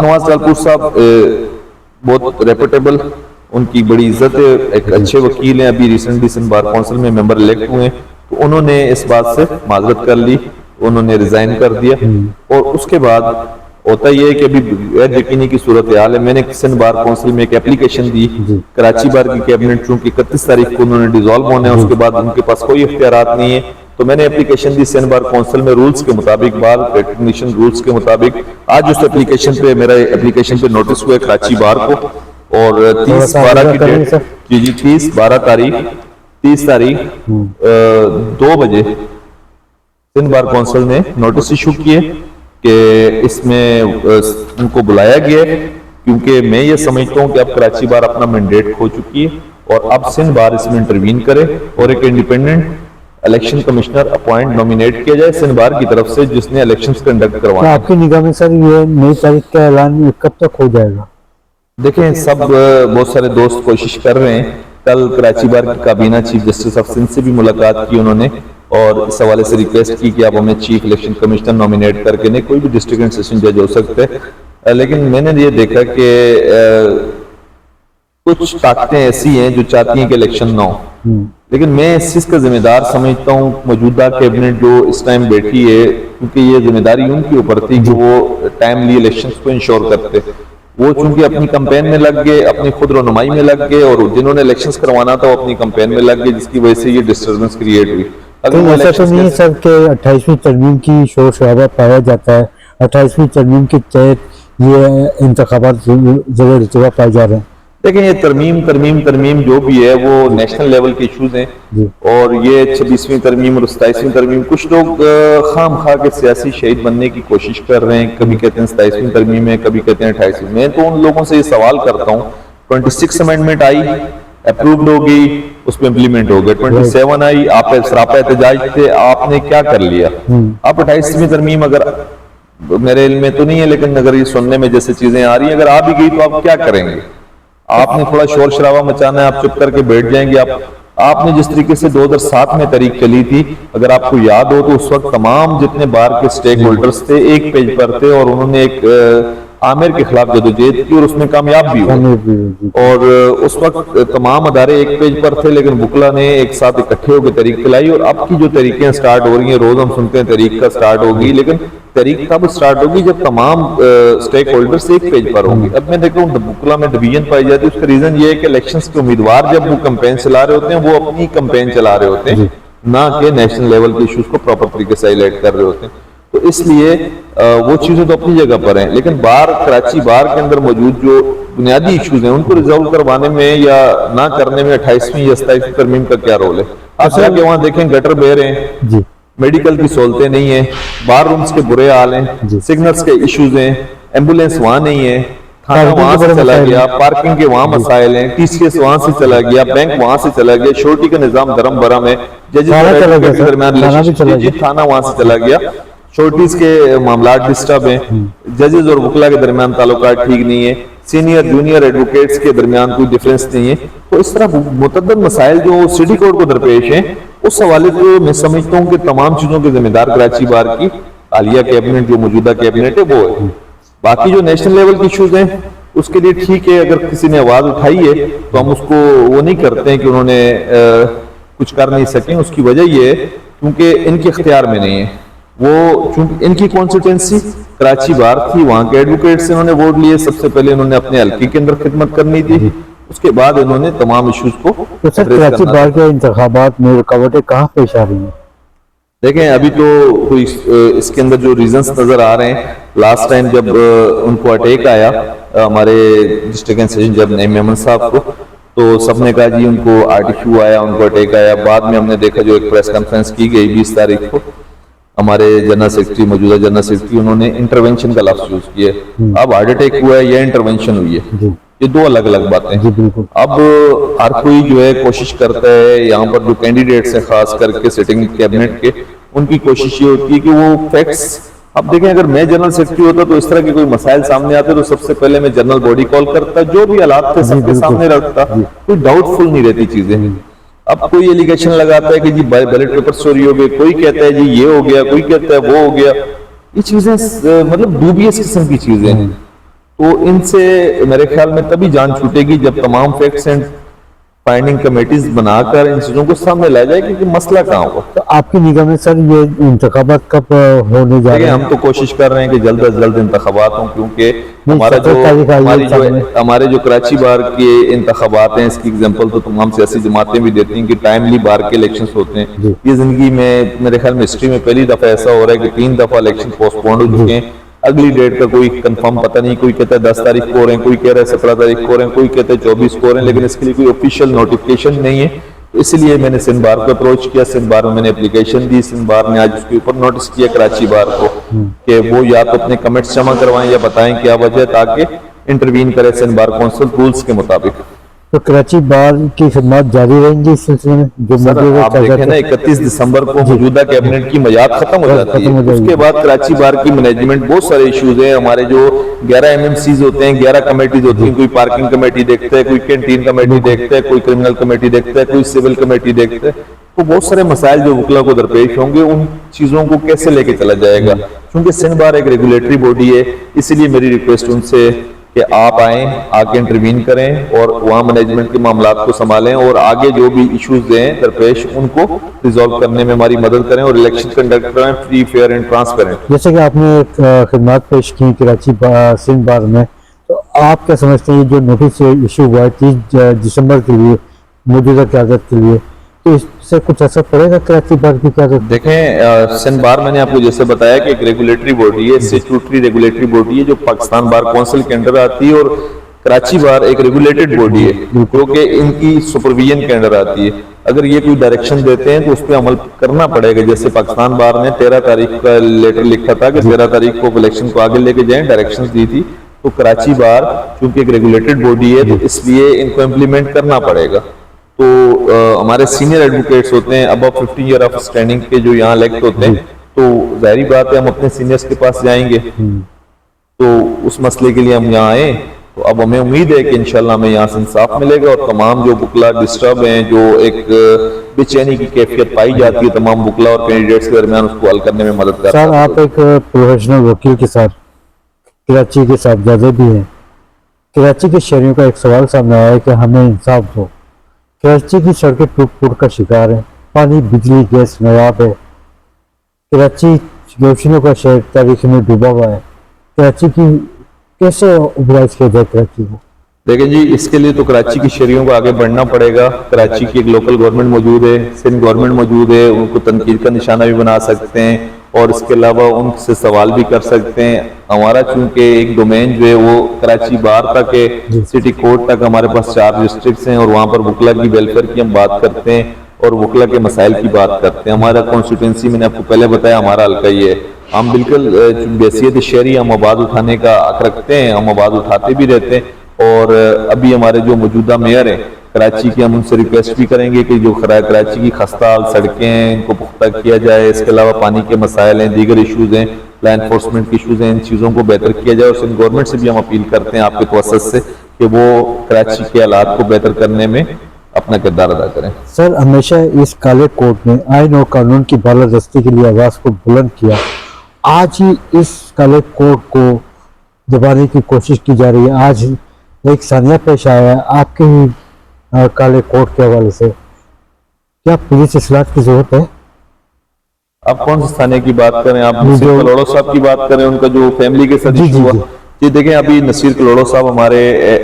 نواز تالپور صاحب بہت ریپوٹیبل, ان کی بڑی عزت ہے, ایک اچھے وکیل ہیں, ابھی ریسنٹلی سندھ بار کونسل میں ممبر الیکٹ ہوئے ہیں. تو انہوں نے اس بات سے معذرت کر لی, انہوں نے ریزائن کر دیا. اور اس کے بعد ہوتا یہ ہے کہ ابھی غیر یقینی کی صورتحال ہے. میں نے سندھ بار کونسل میں ایک اپلیکیشن دی, کراچی بار کی کیبنٹ چونکہ 31 تاریخ کو انہوں نے ڈیزالو ہونا ہے, اس کے بعد ان کے پاس کوئی اختیارات نہیں ہے. تو میں نے اپلیکیشن دی سندھ بار کونسل میں رولز کے مطابق, بار ریکگنیشن رولز کے مطابق. آج اس اپلیکیشن پہ میرا اپلیکیشن پہ نوٹس ہوا ہے کراچی بار کو اور 30/12 کی ڈیٹ, جی 30 تاریخ 2 بجے سندھ بار کونسل نے نوٹس ایشو کیے کہ اس میں ان کو بلایا گیا ہے کیونکہ میں یہ سمجھتا ہوں کہ اب کراچی بار اپنا مینڈیٹ کھو چکی ہے اور اب سندھ بار اس میں انٹروین کرے اور ایک independent election commissioner appoint nominate کیا جائے سندھ بار کی طرف سے جس نے الیکشنز کنڈکٹ کروانا. آپ کی نگاہ میں سر یہ نئی تاریخ کا اعلان کب تک ہو جائے گا؟ دیکھیں سب بہت سارے دوست کوشش کر رہے ہیں. کل کراچی بار کی کابینہ چیف جسٹس آف سندھ سے بھی ملاقات کی انہوں نے اور اس حوالے سے ریکویسٹ کی کہ آپ ہمیں چیف الیکشن کمشنر نومینیٹ کر کے, نہیں کوئی بھی ڈسٹرکٹ اینڈ سیشن جج ہو سکتے. لیکن میں نے یہ دیکھا کہ کچھ طاقتیں ایسی ہیں جو چاہتی ہیں کہ الیکشن نہ ہو, لیکن میں اس چیز کا ذمہ دار سمجھتا ہوں موجودہ کیبنٹ جو اس ٹائم بیٹھی ہے, کیونکہ یہ ذمہ داری ان کے اوپر تھی کہ وہ ٹائملی الیکشنز کو انشور کرتے. وہ چونکہ اپنی کمپین میں لگ گئے, اپنی خود رونمائی میں لگ گئے اور جنہوں نے الیکشنز کروانا تھا وہ اپنی کمپین میں لگ گئے, جس کی وجہ سے یہ ڈسٹربنس کریٹ ہوئی. ایسا تو نہیں ہے سر کہ 28ویں ترمیم کی شور شرابہ پایا جاتا ہے, 28ویں ترمیم کے تحت یہ انتخابات زیر التوا پائے جا رہے ہیں؟ دیکھیں یہ ترمیم جو بھی ہے وہ نیشنل لیول کے ایشوز ہیں اور یہ 26ویں ترمیم اور 27ویں ترمیم کچھ لوگ خام خواہ کے سیاسی شہید بننے کی کوشش کر رہے ہیں. کبھی کہتے ہیں 27ویں ترمیم ہے, کبھی کہتے ہیں 28ویں. میں تو ان لوگوں سے یہ سوال کرتا ہوں 26 امینڈمنٹ آئی اپرووڈ ہو گئی, اس پہ امپلیمنٹ ہو گیا. 27 آئی, آپ سراپا احتجاج تھے, آپ نے کیا کر لیا؟ آپ 28ویں ترمیم, اگر میرے علم میں تو نہیں ہے لیکن اگر یہ سننے میں جیسے چیزیں آ رہی ہیں, اگر آ بھی گئی تو آپ کیا کریں گے؟ آپ نے تھوڑا شور شرابہ مچانا ہے, آپ چپ کر کے بیٹھ جائیں گے. آپ نے جس طریقے سے 2007 میں تحریک چلی تھی, اگر آپ کو یاد ہو تو اس وقت تمام جتنے بار کے سٹیک ہولڈرز تھے ایک پیج پر تھے, اور انہوں نے ایک عامر کے خلاف جدوجہد کی اور اس میں کامیاب بھی ہوئے. اور اس وقت تمام ادارے ایک پیج پر تھے, لیکن وکلا نے ایک ساتھ اکٹھے ہو کے تحریک چلائی. اور اب کی جو تحریکیں سٹارٹ ہو رہی ہیں, روز ہم سنتے ہیں تحریک کا سٹارٹ ہوگی, لیکن تحریک تب سٹارٹ ہوگی جب تمام سٹیک ہولڈرز ایک پیج پر ہوں گے. اب میں دیکھتا ہوں وکلا میں ڈویژن پائی جاتی ہے. اس کا ریزن یہ ہے کہ الیکشنز کے امیدوار جب وہ کمپین چلا رہے ہوتے ہیں وہ اپنی کمپین چلا رہے ہوتے ہیں, نہ کہ نیشنل لیول کے ایشوز کو پراپر طریقے سے ہائیلائٹ کر رہے ہوتے ہیں. تو اس لیے وہ چیزیں تو اپنی جگہ پر ہیں, لیکن کراچی بار کے اندر موجود جو بنیادی ایشوز ہیں ان کو ریزالو کروانے میں یا نہ کرنے میں 28ویں یا 27ویں ترمیم کا کیا رول ہے؟ آپ جا کے وہاں دیکھیں گٹر بہر ہیں, میڈیکل کی سہولتیں نہیں ہیں, بار رومز کے برے حال ہیں, سگنلز کے ایشوز ہیں, ایمبولینس وہاں نہیں ہے, تھانہ وہاں سے چلا گیا, پارکنگ کے وہاں مسائل ہیں, ٹی سی ایس وہاں سے چلا گیا, بینک وہاں سے چلا گیا, شورٹی کا نظام درم برم ہے, ججز کے درمیان تھانہ وہاں سے چلا گیا, شورٹیز کے معاملات ڈسٹرب ہیں, ججز اور وکلا کے درمیان تعلقات ٹھیک نہیں ہے, سینئر جونیئر ایڈوکیٹس کے درمیان کوئی ڈیفرنس نہیں ہے. تو اس طرح متعدد مسائل جو سٹی کورٹ کو درپیش ہیں, اس حوالے سے میں سمجھتا ہوں کہ تمام چیزوں کے ذمہ دار کراچی بار کی حالیہ کیبنٹ جو موجودہ کیبنٹ ہے وہ ہے. باقی جو نیشنل لیول کی ایشوز ہیں اس کے لیے ٹھیک ہے, اگر کسی نے آواز اٹھائی ہے تو ہم اس کو وہ نہیں کرتے ہیں کہ انہوں نے کچھ کر نہیں سکیں. اس کی وجہ یہ ہے کیونکہ ان کے اختیار میں نہیں ہے. وہ چونکہ ان کی کانسٹیٹوئنسی کراچی بار تھی, وہاں کے ایڈوکیٹ سے انہوں نے ووٹ لیے, سب سے پہلے انہوں نے اپنے حلقے کے اندر خدمت کرنی تھی, اس کے بعد انہوں نے تمام ایشوز کو. کراچی بار کے انتخابات میں رکاوٹیں کہاں پیش آ رہی ہیں؟ دیکھیں ابھی تو کوئی اس کے اندر جو ریزنز نظر آ رہے ہیں, لاسٹ ٹائم جب ان کو اٹیک آیا ہمارے ڈسٹرکٹ اینڈ سیشن جب نعیم احمد صاحب کو, تو سب نے کہا جی ان کو آرٹیفیو آیا, ان کو اٹیک آیا. بعد میں ہم نے دیکھا جو ایک پریس کانفرنس کی گئی 20 تاریخ کو, ہمارے جنرل سیکرٹری موجودہ جنرل سیکرٹری انہوں نے انٹرونشن کا لفظ یوز کیا. اب ہارٹ اٹیک ہوا ہے یا انٹرونشن ہوئی ہے, یہ دو الگ الگ باتیں. اب ہر کوئی جو ہے کوشش کرتا ہے, یہاں پر جو کینڈیڈیٹس ہیں خاص کر کے سٹنگ کیبنٹ کے, ان کی کوشش یہ ہوتی ہے کہ وہ فیکٹس. اب دیکھیں اگر میں جنرل سیکرٹری ہوتا تو اس طرح کے کوئی مسائل سامنے آتے تو سب سے پہلے میں جنرل باڈی کال کرتا, جو بھی حالات تھے سب کے سامنے رکھتا, کوئی ڈاؤٹ فل نہیں رہتی چیزیں. اب کوئی ایلیگیشن لگاتا ہے کہ جی بیلٹ پیپر چوری ہو گئے, کوئی کہتا ہے جی یہ ہو گیا, کوئی کہتا ہے وہ ہو گیا. یہ چیزیں مطلب ڈوبیس قسم کی چیزیں ہیں. تو ان سے میرے خیال میں تبھی جان چھوٹے گی جب تمام فیکٹس اینڈ فائنڈنگ کمیٹیز بنا کر ان چیزوں کو سامنے لایا جائے کہ مسئلہ کہاں ہوگا. تو آپ کی نگاہ میں سر یہ انتخابات کب ہونے جا رہے ہیں؟ ہم تو کوشش کر رہے ہیں کہ جلد از جلد انتخابات ہوں, کیونکہ ہمارے جو کراچی بار کے انتخابات ہیں, اس کی ایگزامپل تو تمام سیاسی جماعتیں بھی دیتی ہیں کہ ٹائملی بار کے الیکشنز ہوتے ہیں. یہ زندگی میں میرے خیال میں ہسٹری میں پہلی دفعہ ایسا ہو رہا ہے کہ 3 دفعہ الیکشن پوسٹ پونڈ ہو چکے ہیں. اگلی ڈیٹ کا کوئی کنفرم پتہ نہیں, کوئی کہتا ہے 10 تاریخ کو ہو رہے ہیں, کوئی کہہ رہا ہے 17 تاریخ کو ہو رہے ہیں, کوئی کہتا ہے 24 کو ہو رہے ہیں, لیکن اس کے لیے کوئی آفیشیل نوٹیفکیشن نہیں ہے. اس لیے میں نے سندھ بار کو اپروچ کیا, سندھ بار میں نے اپلیکیشن دی, سندھ بار نے آج اس کے اوپر نوٹس کیا کراچی بار کو کہ وہ یا تو اپنے کمنٹس جمع کروائیں یا بتائیں کیا وجہ, تاکہ انٹروین کرے سندھ بار کونسل رولز کے مطابق. تو کراچی بار کی خدمات جاری رہیں گی اس سلسلے میں؟ جو آپ دیکھیں نا 31 دسمبر کو موجودہ کیبنٹ کی میعاد ختم ہو جاتی ہے, اس کے بعد کراچی بار کی مینجمنٹ بہت سارے ایشوز ہیں. ہمارے جو 11 MMCs ہوتے ہیں, 11 کمیٹیز ہوتی ہیں, کوئی پارکنگ کمیٹی دیکھتا ہے, کوئی کینٹین کمیٹی دیکھتا ہے, کوئی کرمنل کمیٹی دیکھتا ہے, کوئی سول کمیٹی دیکھتا ہے. تو بہت سارے مسائل جو وکلا کو درپیش ہوں گے, ان چیزوں کو کیسے لے کے چلا جائے گا, کیونکہ سندھ بار ایک ریگولیٹری باڈی ہے. اسی لیے میری ریکویسٹ ان سے کہ آپ آئیں, آ کے انٹروین کریں اور وہاں مینجمنٹ کے معاملات کو سنبھالیں, اور آگے جو بھی ایشوز ہیں درپیش ان کو ریزالو کرنے میں ہماری مدد کریں, اور الیکشن کنڈکٹ کریں فری, فیئر اینڈ ٹرانسپیرنٹ. جیسے کہ آپ نے خدمات پیش کی کراچی سندھ بار میں, تو آپ کیا سمجھتے ہیں جو نوٹس ایشو ہوا ہے 30 دسمبر کے لیے موجودہ قیادت کے لیے, تو اس سے کچھ اثر پڑے گا کراچی بار کی قیادت؟ دیکھیں سندھ بار میں نے آپ کو جیسے بتایا کہ ایک ریگولیٹری باڈی ہے, اسٹیچوٹری ریگولیٹری باڈی ہے جو پاکستان بار کونسل کے انڈر آتی ہے, اور کراچی بار ایک ریگولیٹڈ باڈی ہے جو کہ ان کی سپرویژن کے انڈر آتی ہے. اگر یہ کوئی ڈائریکشن دیتے ہیں تو اس پہ عمل کرنا پڑے گا. جیسے پاکستان بار نے 13 تاریخ کا لیٹر لکھا تھا کہ 13 تاریخ کو الیکشن کو آگے لے کے جائیں, ڈائریکشن دی تھی, تو کراچی بار چونکہ ایک ریگولیٹڈ باڈی ہے تو اس لیے ان کو امپلیمنٹ کرنا پڑے گا. تو ہمارے سینئر ایڈوکیٹس ہوتے ہیں ابو 50 ایئر آف اسٹینڈنگ کے جو یہاں الیکٹ ہوتے ہیں, تو ظاہری بات ہے ہم اپنے سینئرس کے پاس جائیں گے. تو اس مسئلے کے لیے ہم یہاں آئے, تو اب ہمیں امید ہے کہ انشاءاللہ ہمیں یہاں سے انصاف ملے گا, اور تمام جو وکلا ڈسٹرب ہیں, جو ایک بے چینی کی کیفیت پائی جاتی ہے تمام وکلا اور کینڈیڈیٹس کے درمیان, اس کو حل کرنے میں مدد کرتا ہے. سر آپ ایک پروفیشنل وکیل کے ساتھ کراچی کے صاحبزادے بھی ہیں. کراچی کے شہریوں کا ایک سوال سامنے آیا ہے کہ ہمیں انصاف دو. کراچی کی سڑکیں ٹوٹ پھوٹ کا شکار ہیں, پانی بجلی گیس نایاب ہے. کراچی روشنیوں کا شہر تاریخ میں ڈوبا ہوا ہے. کراچی کی کیسے ابراز کیا جائے کراچی کو؟ دیکھیں جی, اس کے لیے تو کراچی کی شہریوں کو آگے بڑھنا پڑے گا. کراچی کی ایک لوکل گورنمنٹ موجود ہے, سندھ گورنمنٹ موجود ہے, ان کو تنقید کا نشانہ بھی بنا سکتے ہیں, اور اس کے علاوہ ان سے سوال بھی کر سکتے ہیں. ہمارا چونکہ ایک ڈومین جو ہے وہ کراچی بار تک ہے, سٹی کورٹ تک ہمارے پاس 4 ڈسٹرکٹس ہیں, اور وہاں پر وکلا کی ویلفیئر کی ہم بات کرتے ہیں اور وکلا کے مسائل کی بات کرتے ہیں. ہمارا کانسٹیٹوئنسی میں نے آپ کو پہلے بتایا ہمارا حلقہ یہ ہے. ہم بالکل بحیثیت شہری ہم آواز اٹھانے کا حق رکھتے ہیں, ہم آواز اٹھاتے بھی رہتے ہیں. اور ابھی ہمارے جو موجودہ میئر ہیں کراچی کے, ہم ان سے ریکویسٹ بھی کریں گے کہ جو کراچی کی خستہ حال سڑکیں ہیں ان کو پختہ کیا جائے. اس کے علاوہ پانی کے مسائل ہیں, دیگر ایشوز ہیں, لا انفورسمنٹ کی ایشوز ہیں, ان چیزوں کو بہتر کیا جائے. اور سندھ گورنمنٹ سے بھی ہم اپیل کرتے ہیں آپ کے توسط سے کہ وہ کراچی کے حالات کو بہتر کرنے میں اپنا کردار ادا کریں. سر ہمیشہ اس کالے کوٹ نے آئین اور قانون کی بالادستی کے لیے آواز کو بلند کیا. آج ہی اس کالے کوٹ کو دبانے کی کوشش کی جا رہی ہے. آج ایک ثانیہ پیش آیا ہے آپ کے ہی کالے کوٹ کے حوالے سے. کیا پولیس اصلاحات کی ضرورت ہے؟ آپ کون سے تھانے کی بات کریں؟ آپ نصیر کلوڑو صاحب کی بات کریں, ان کا جو فیملی کے ساتھ ایشو ہوا. جی دیکھیں, ابھی نصیر کلوڑو صاحب ہمارے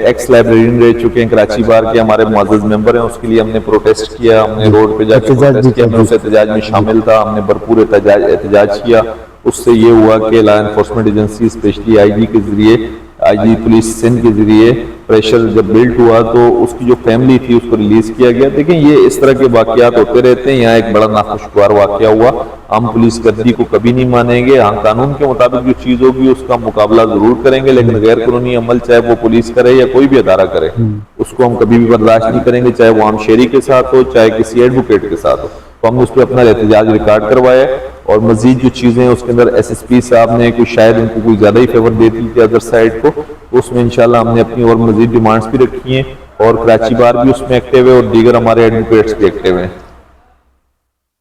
ایکس لائبریرین رہ چکے ہیں کراچی بار کے, ہمارے معزز ممبر ہیں. اس کے لیے ہم نے پروٹیسٹ کیا, ہم نے روڈ پہ جا کے پروٹیسٹ کیا, میں اس احتجاج میں شامل تھا. ہم نے بھرپور احتجاج کیا. اس سے یہ ہوا کہ law enforcement agency specially I G کے ذریعے, آئی جی پولیس سندھ کے ذریعے پریشر جب بلڈ ہوا تو اس کی جو فیملی تھی اس کو ریلیز کیا گیا. دیکھیں یہ اس طرح کے واقعات ہوتے رہتے ہیں. یہاں ایک بڑا ناخوشگوار واقعہ ہوا. ہم پولیس گردی کو کبھی نہیں مانیں گے. ہم قانون کے مطابق جو چیز ہوگی اس کا مقابلہ ضرور کریں گے, لیکن غیر قانونی عمل چاہے وہ پولیس کرے یا کوئی بھی ادارہ کرے اس کو ہم کبھی بھی برداشت نہیں کریں گے, چاہے وہ عام شہری کے ساتھ ہو چاہے کسی ایڈوکیٹ کے ساتھ ہو. تو ہم نے اس پہ اپنا احتجاج ریکارڈ کروایا, اور مزید جو چیزیں اس کے اندر ایس ایس پی صاحب نے کوئی شاید ان کو کوئی زیادہ ہی فیور دیتی تھی ادر سائڈ کو, اس میں انشاءاللہ ہم نے اپنی اور مزید ڈیمانڈز بھی رکھی ہیں, اور کراچی بار بھی اس میں ایکٹیو ہے, اور دیگر ہمارے ایڈوکیٹس بھی ایکٹیو ہیں.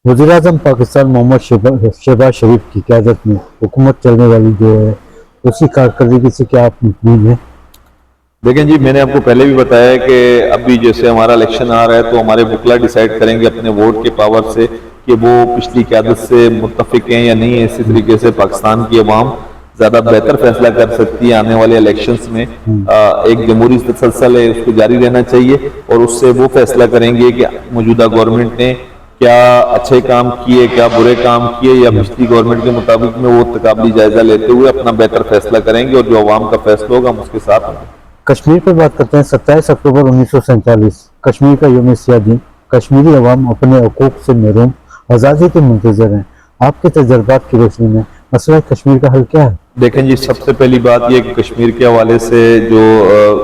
وزیر اعظم پاکستان محمد شہباز شریف کی قیادت میں حکومت چلنے والی جو ہے اسی کارکردگی سے کیا آپ مطمئن ہیں؟ دیکھیں جی, میں نے آپ کو پہلے بھی بتایا کہ ابھی جیسے ہمارا الیکشن آ رہا ہے تو ہمارے وکلا ڈیسائیڈ کریں گے اپنے ووٹ کے پاور سے کہ وہ پچھلی قیادت سے متفق ہیں یا نہیں ہیں. اسی طریقے سے پاکستان کی عوام زیادہ بہتر فیصلہ کر سکتی ہے آنے والے الیکشنز میں. ایک جمہوری تسلسل ہے, اس کو جاری رہنا چاہیے, اور اس سے وہ فیصلہ کریں گے کہ موجودہ گورنمنٹ نے کیا اچھے کام کیے, کیا برے کام کیے, یا پچھلی گورنمنٹ کے مطابق میں وہ تقابلی جائزہ لیتے ہوئے اپنا بہتر فیصلہ کریں گے, اور جو عوام کا فیصلہ ہوگا ہم اس کے ساتھ ہیں. کشمیر پر بات کرتے ہیں. 27 اکتوبر 1947 کشمیر کا یوم سیاہ دن. کشمیری عوام اپنے حقوق سے محروم, آزادی کے منتظر ہیں. آپ کے تجربات کی روشنی میں مسئلہ کشمیر کا حل کیا ہے؟ دیکھیں جی, سب سے پہلی بات یہ کہ کشمیر کے حوالے سے جو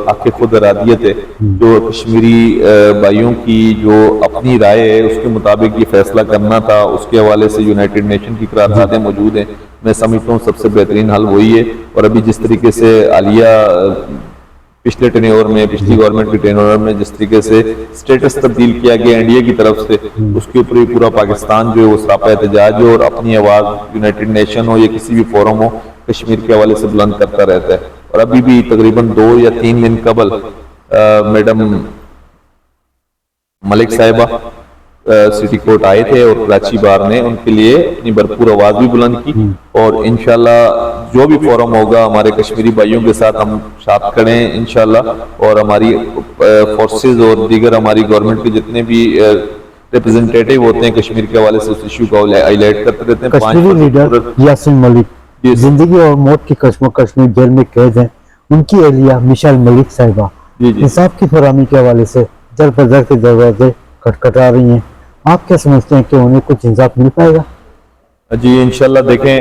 حق خود ارادیت ہے, جو کشمیری بھائیوں کی جو اپنی رائے ہے اس کے مطابق یہ فیصلہ کرنا تھا, اس کے حوالے سے یونائٹڈ نیشن کی قراردادیں موجود ہیں. میں سمجھتا ہوں سب سے بہترین حل وہی ہے. اور ابھی جس طریقے سے حالیہ پچھلے ٹینیور میں, پچھلی گورنمنٹ کے ٹینیور میں جس طریقے سے سٹیٹس تبدیل کیا گیا انڈیا کی طرف سے, اس کے اوپر پورا پاکستان جو ہے وہ سراپا احتجاج ہے, اور اپنی آواز یونائٹڈ نیشن ہو یا کسی بھی فورم ہو کشمیر کے حوالے سے بلند کرتا رہتا ہے. اور ابھی بھی تقریباً 2 یا 3 دن قبل میڈم ملک صاحبہ سٹی کورٹ آئے تھے, اور کراچی بار نے ان کے لیے اپنی بھرپور آواز بھی بلند کی. اور انشاءاللہ جو بھی فورم ہوگا ہمارے کشمیری بھائیوں کے ساتھ ہم ساتھ کھڑے ہیں انشاءاللہ, اور ہماری فورسز اور دیگر ہماری گورنمنٹ کے جتنے بھی ریپرزنٹیٹیو ہوتے ہیں کشمیر کے حوالے سے اس ایشو کو ہائی لائٹ کرتے رہتے ہیں. کشمیری لیڈر یاسین ملک زندگی اور موت کی کشمکش میں جیل میں قید ہیں. ان کی اہلیہ مشال ملک صاحبہ انصاف کی فراہمی کے حوالے سے در بدر کے دروازے کھٹکھٹا رہی ہیں. آپ کیا سمجھتے ہیں کہ انہیں کچھ انصاف مل پائے گا؟ جی انشاءاللہ دیکھیں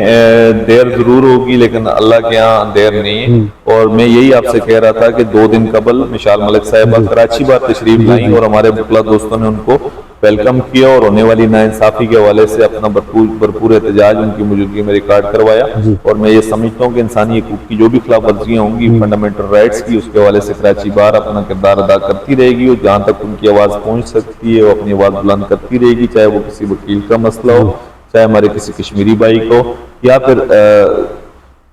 دیر ضرور ہوگی لیکن اللہ کے ہاں دیر نہیں ہے، اور میں یہی آپ سے کہہ رہا تھا کہ 2 دن قبل مشال ملک صاحبہ کراچی بار تشریف لائیں اور ہمارے بکلا دوستوں نے ان کو ویلکم کیا اور ہونے والی ناانصافی کے حوالے سے اپنا بھرپور احتجاج ان کی موجودگی میں ریکارڈ کروایا، اور میں یہ سمجھتا ہوں کہ انسانی حقوق کی جو بھی خلاف ورزیاں ہوں گی فنڈامنٹل رائٹس کی، اس کے حوالے سے کراچی بار اپنا کردار ادا کرتی رہے گی، اور جہاں تک ان کی آواز پہنچ سکتی ہے وہ اپنی آواز بلند کرتی رہے گی، چاہے وہ کسی وکیل کا مسئلہ ہو، چاہے ہمارے کسی کشمیری بھائی کو، یا پھر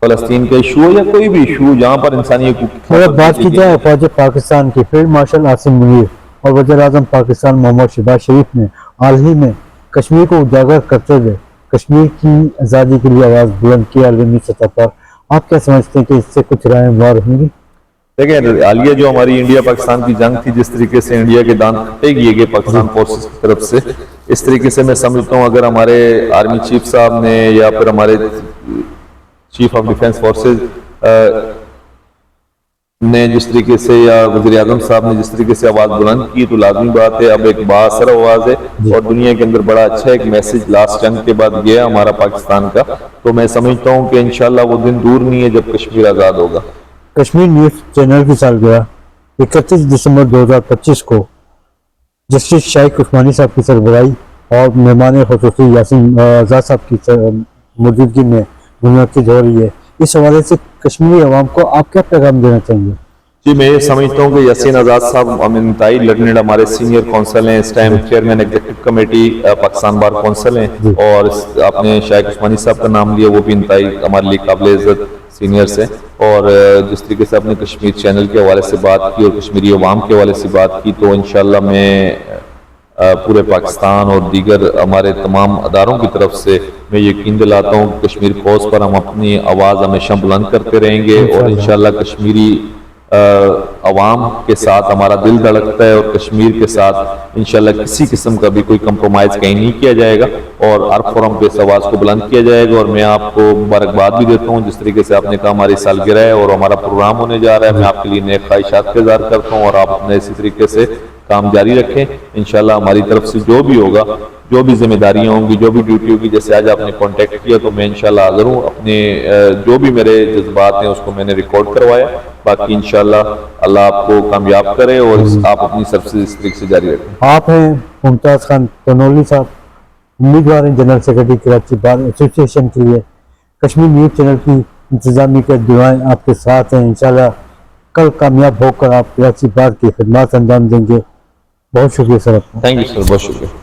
فلسطین کا ایشو ہو، یا کوئی بھی ایشو جہاں پر انسانی حقوق اگر بات کی جائے فوج پاکستان کی، فیلڈ مارشل عاصم منیر اور وزیر اعظم پاکستان محمد شہباز شریف نے حال ہی میں کشمیر کو اجاگر کرتے ہوئے کشمیر کی آزادی کے لیے آواز بلند کی عالمی سطح پر، آپ کیا سمجھتے ہیں کہ اس سے کچھ رائے ہموار ہوں گی؟ دیکھیں حالیہ جو ہماری انڈیا پاکستان کی جنگ تھی، جس طریقے سے انڈیا کے دانت کٹے گئے گئے پاکستان فورسز کی طرف سے، اس طریقے سے میں سمجھتا ہوں اگر ہمارے آرمی چیف صاحب نے یا پھر ہمارے چیف آف ڈیفنس فورسز نے جس طریقے سے، یا وزیر اعظم صاحب نے جس طریقے سے آواز بلند کی، تو لازمی بات ہے اب ایک بااثر آواز ہے اور دنیا کے اندر بڑا اچھا ایک میسج لاسٹ جنگ کے بعد گیا ہمارا پاکستان کا، تو میں سمجھتا ہوں کہ انشاءاللہ وہ دن دور نہیں ہے جب کشمیر آزاد ہوگا۔ کشمیر نیوز چینل کی سالگرہ 31 دسمبر 2025 کو جسٹس شائق عثمانی صاحب کی سربراہی اور مہمان خصوصی یاسین آزاد صاحب کی موجودگی میں منعقد ہو رہی ہے، اس حوالے سے کشمیری عوام کو آپ کیا پیغام دینا چاہیں گے؟ جی میں یہ سمجھتا ہوں کہ یاسین آزاد صاحب انتہائی لرنڈ ہمارے سینئر کونسل ہیں، اس time chairman executive committee Pakistan bar council ہیں، اور آپ نے شائق عثمانی صاحب کا نام لیا، وہ بھی انتہائی ہمارے لیے قابل عزت سینئرز ہیں، اور جس طریقے سے آپ نے کشمیر چینل کے حوالے سے بات کی اور کشمیری عوام کے حوالے سے بات کی، تو انشاءاللہ میں پورے پاکستان اور دیگر ہمارے تمام اداروں کی طرف سے میں یقین دلاتا ہوں کہ کشمیر کوز پر ہم اپنی آواز ہمیشہ بلند کرتے رہیں گے، اور انشاءاللہ کشمیری عوام کے ساتھ ہمارا دل دھڑکتا ہے، اور کشمیر کے ساتھ انشاءاللہ کسی قسم کا بھی کوئی کمپرومائز کہیں نہیں کیا جائے گا، اور ہر فورم پہ اس آواز کو بلند کیا جائے گا۔ اور میں آپ کو مبارکباد بھی دیتا ہوں، جس طریقے سے آپ نے کہا ہماری سالگرہ ہے اور ہمارا پروگرام ہونے جا رہا ہے، میں آپ کے لیے نیک خواہشات کا اظہار کرتا ہوں، اور آپ اپنے اسی طریقے سے کام جاری رکھیں، انشاءاللہ ہماری طرف سے جو بھی ہوگا، جو بھی ذمہ داریاں ہوں گی، جو بھی ڈیوٹی ہوگی، جیسے آج آپ نے کانٹیکٹ کیا تو میں انشاءاللہ حاضر ہوں، اپنے جو بھی میرے جذبات ہیں اس کو میں نے ریکارڈ کروایا، باقی انشاءاللہ اللہ آپ کو کامیاب کرے اور آپ اپنی سروسز اس طریقے سے جاری رکھیں۔ آپ ہیں ممتاز خان تنولی صاحب، امیدوار ہیں جنرل سیکرٹری کراچی بار ایسوسی ایشن کے لیے، کشمیر نیوز چینل کی انتظامیہ کے دعائیں آپ کے ساتھ ہیں، انشاءاللہ کل کامیاب ہو کر آپ کراچی بار کی خدمات انجام دیں گے۔ بہت شکریہ سر آپ کا۔ تھینک یو سر، بہت شکریہ۔